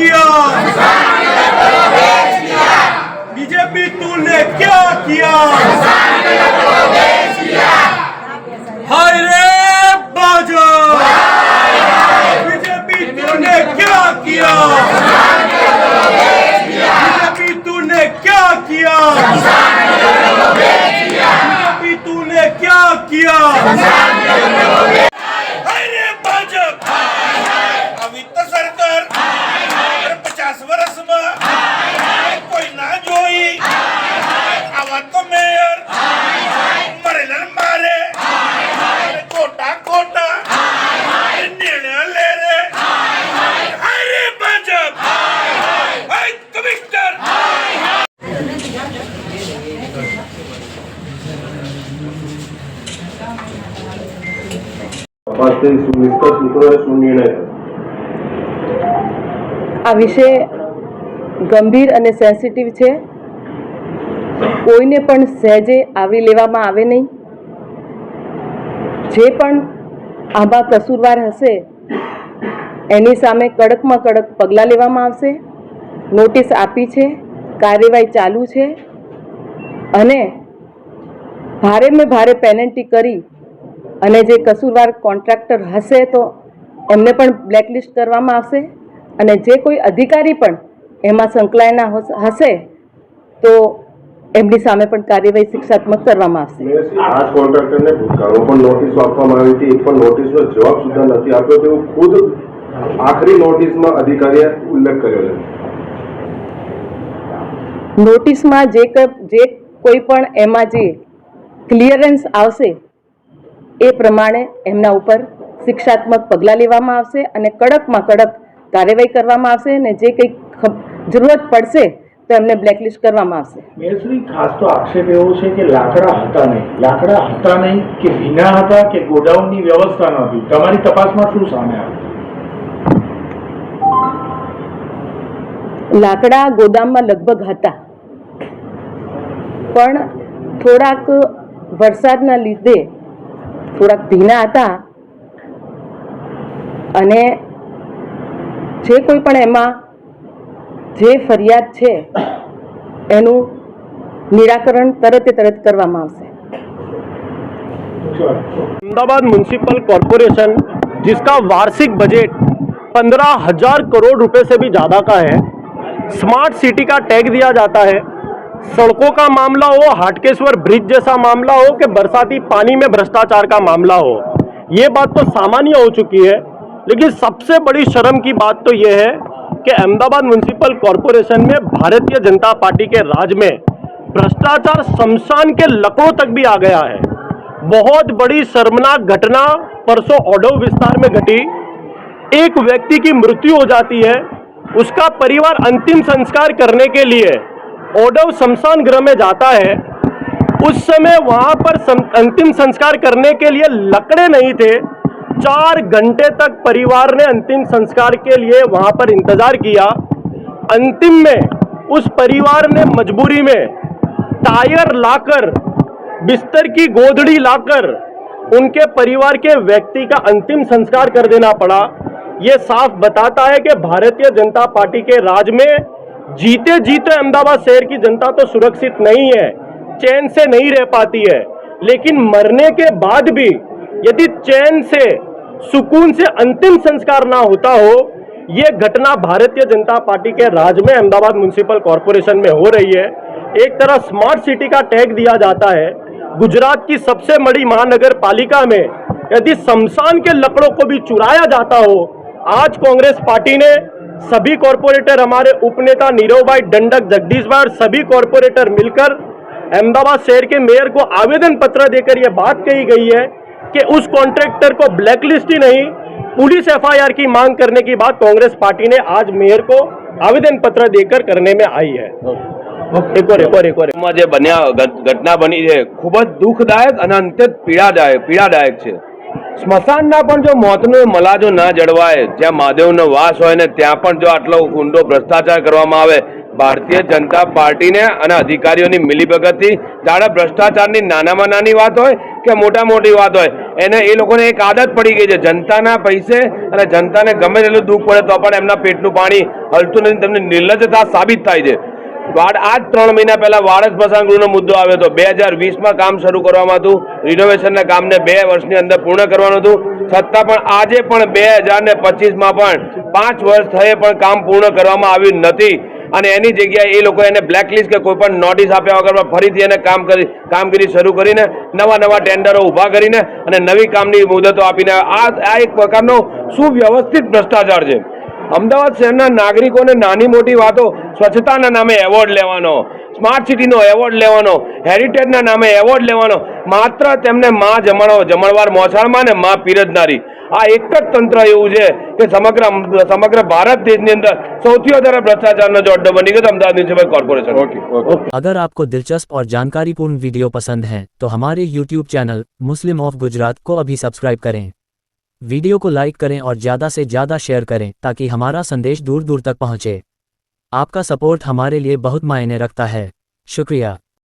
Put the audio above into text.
किया? बीजेपी तूने क्या किया? हाय रे भाजपा, बीजेपी तूने क्या किया? बीजेपी तूने क्या किया? बीजेपी तूने क्या किया? हाय रे भाजपा, अवित सरकार 50 वर्ष में कोई ना जोई आवा तो मेयर मरेलन मारे कोटा कोटा निर्णय ले रे। हाय रे भाजपा, हाय कमिश्नर। निष्कर्ष निकलो है, શું નિર્ણય? આ વિષય ગંભીર અને સેન્સિટિવ છે. કોઈને પણ સહેજે આવરી લેવામાં આવે નહીં. જે પણ આમાં કસૂરવાર હશે એની સામે કડકમાં કડક પગલાં લેવામાં આવશે. નોટિસ આપી છે, કાર્યવાહી ચાલુ છે અને ભારેમાં ભારે પેનલ્ટી કરી અને જે કસૂરવાર કોન્ટ્રાક્ટર હશે તો એમને પણ બ્લેકલિસ્ટ કરવામાં આવશે અને જે કોઈ અધિકારી પણ એમાં સંકળાયેલા હશે તો એમની સામે પણ કાર્યવાહી શિક્ષાત્મક કરવામાં આવશે. આ કોન્ટ્રાક્ટરને ભૂતકાળમાં પણ નોટિસો આપવામાં આવી હતી, એક પણ નોટિસનો જવાબ સુદ્ધા નથી આપ્યો તેવું ખુદ આખરી નોટિસમાં અધિકારીએ ઉલ્લેખ કર્યો છે. નોટિસમાં જે કોઈ પણ એમાં જે ક્લિયરન્સ આવશે એ પ્રમાણે એમના ઉપર શિક્ષાત્મક પગલાં લેવામાં આવશે અને કડકમાં કડક કાર્યવાહી કરવામાં આવશે અને જે કંઈ જરૂરત પડશે તો એમને બ્લેકલિસ્ટ કરવામાં આવશે. મેયરશ્રી, ખાસ તો આક્ષેપ એવો છે કે લાકડા હતા નહીં કે ભીના હતા કે ગોડાઉનની વ્યવસ્થા નહોતી. તમારી તપાસમાં શું સામે આવ્યું? લાકડા ગોદામમાં લગભગ હતા પણ થોડાક વરસાદના લીધે થોડાક ભીના હતા અને જે કોઈ પણ એમાં જે ફરિયાદ છે એનું નિરાકરણ તરત કરવામાં આવશે. अहमदाबाद म्यूनिसिपल कॉरपोरेशन जिसका वार्षिक बजट 15,000 करोड़ रुपए से भी ज़्यादा का है, स्मार्ट सिटी का टैग दिया जाता है. सड़कों का मामला हो, हाटकेश्वर ब्रिज जैसा मामला हो कि बरसाती पानी में भ्रष्टाचार का मामला हो, ये बात तो सामान्य हो चुकी है. लेकिन सबसे बड़ी शर्म की बात तो ये है कि अहमदाबाद म्यूनिसिपल कॉरपोरेशन में भारतीय जनता पार्टी के राज में भ्रष्टाचार शमशान के लकड़ों तक भी आ गया है. बहुत बड़ी शर्मनाक घटना परसों ओडव विस्तार में घटी. एक व्यक्ति की मृत्यु हो जाती है, उसका परिवार अंतिम संस्कार करने के लिए ओडव शमशान गृह में जाता है. उस समय वहां पर अंतिम संस्कार करने के लिए लकड़े नहीं थे. 4 घंटे तक परिवार ने अंतिम संस्कार के लिए वहां पर इंतजार किया. अंतिम में उस परिवार ने मजबूरी में टायर लाकर, बिस्तर की गोदड़ी लाकर उनके परिवार के व्यक्ति का अंतिम संस्कार कर देना पड़ा. ये साफ बताता है कि भारतीय जनता पार्टी के राज में जीते जीते अहमदाबाद शहर की जनता तो सुरक्षित नहीं है, चैन से नहीं रह पाती है. लेकिन मरने के बाद भी यदि चैन से, सुकून से अंतिम संस्कार ना होता हो, ये घटना भारतीय जनता पार्टी के राज में अहमदाबाद म्यूनिसिपल कॉरपोरेशन में हो रही है. एक तरफ स्मार्ट सिटी का टैग दिया जाता है. गुजरात की सबसे बड़ी महानगर पालिका में यदि शमशान के लकड़ों को भी चुराया जाता हो, आज कांग्रेस पार्टी ने सभी कॉरपोरेटर, हमारे उपनेता नीरव भाई डंडक, जगदीश भाई और सभी कॉरपोरेटर मिलकर अहमदाबाद शहर के मेयर को आवेदन पत्र देकर यह बात कही गई है कि उस कॉन्ट्रैक्टर को ब्लैकलिस्ट ही नहीं, पुलिस FIR की मांग करने की बात कांग्रेस पार्टी ने आज मेयर को आवेदन पत्र देकर करने में आई है. જે ઘટના બની છે ખૂબ જ દુઃખદાયક અને અત્યંત પીડાદાયક છે. સ્મશાનના પણ જો મોતનો મલાજો ના જળવાય, જ્યાં મહાદેવનો વાસ હોય ને ત્યાં પણ જો આટલો ઊંડો ભ્રષ્ટાચાર કરવામાં આવે, ભારતીય જનતા પાર્ટીને અને અધિકારીઓની મિલીભગતથી જાણે ભ્રષ્ટાચારની નાનામાં નાની વાત હોય કે મોટા મોટી વાત હોય, એને એ લોકોને એક આદત પડી ગઈ છે જનતાના પૈસે અને જનતાને ગમે તેટલું દુઃખ પડે તો પણ એમના પેટનું પાણી હલતું નથી, તેમની નિર્લજ્જતા સાબિત થાય છે. આ જ 3 મહિના પહેલા વાડજ સ્મશાન ગૃહનો મુદ્દો આવ્યો હતો. 2020માં કામ શરૂ કરવામાં હતું, રિનોવેશનના કામને 2 વર્ષની અંદર પૂર્ણ કરવાનું હતું, છતાં પણ આજે પણ 2025માં પણ 5 વર્ષ થયે પણ કામ પૂર્ણ કરવામાં આવ્યું નથી. અને એની જગ્યાએ એ લોકો એને બ્લેકલિસ્ટ કે કોઈ પણ નોટિસ આપ્યા વગર ફરીથી એને કામગીરી શરૂ કરીને નવા ટેન્ડરો ઊભા કરીને અને નવી કામની મુદતો આપીને આ એક પ્રકારનો સુવ્યવસ્થિત ભ્રષ્ટાચાર છે. અમદાવાદ શહેરના નાગરિકોને નાની મોટી વાતો, સ્વચ્છતાના નામે એવોર્ડ લેવાનો, સ્માર્ટ સિટીનો એવોર્ડ લેવાનો, હેરિટેજના નામે એવોર્ડ લેવાનો, માત્ર તેમને માં જમણવાર મોસાળમાં ને માં પીરજનારી, આ એક જ તંત્ર એવું છે કે સમગ્ર ભારત દેશની અંદર સૌથી વધારે ભ્રષ્ટાચારનો જો અડ્ડો બની ગયો અમદાવાદ મ્યુનિસિપલ કોર્પોરેશન. अगर आपको दिलचस्प और जानकारीपूर्ण वीडियो पसंद है तो हमारे YouTube channel Muslim of Gujarat को अभी सब्सक्राइब करें, वीडियो को लाइक करें और ज़्यादा से ज़्यादा शेयर करें ताकि हमारा संदेश दूर दूर तक पहुँचे. आपका सपोर्ट हमारे लिए बहुत मायने रखता है. शुक्रिया.